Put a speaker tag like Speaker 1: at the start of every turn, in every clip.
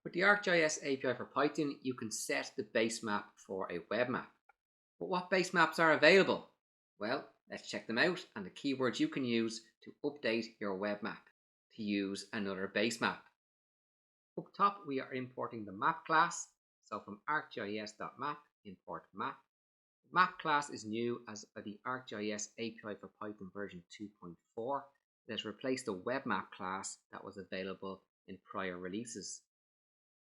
Speaker 1: With the ArcGIS API for Python, you can set the base map for a web map. But what base maps are available? Well, let's check them out and the keywords you can use to update your web map to use another base map. Up top, we are importing the map class. So from arcgis.map, import map. The map class is new as the ArcGIS API for Python version 2.4. It has replaced the WebMap class that was available in prior releases.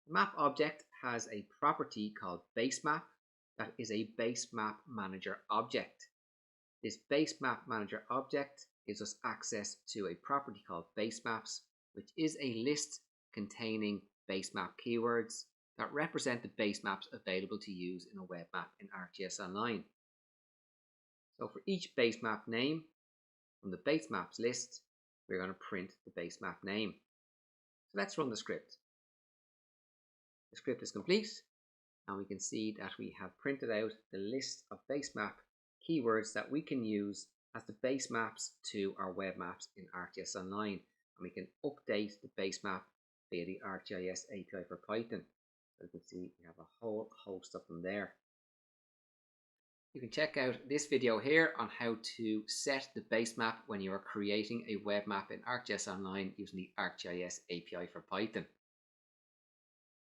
Speaker 1: The map object has a property called Basemap that is a Basemap Manager object. This Basemap Manager object gives us access to a property called Basemaps, which is a list containing basemap keywords that represent the basemaps available to use in a web map in ArcGIS Online. So for each basemap name from the basemaps list, we're going to print the basemap name. So let's run the script. The script is complete and we can see that we have printed out the list of basemap keywords that we can use as the basemaps to our web maps in ArcGIS Online, and we can update the basemap via the ArcGIS API for Python. So you can see we have a whole host of them there. You can check out this video here on how to set the basemap when you are creating a web map in ArcGIS Online using the ArcGIS API for Python.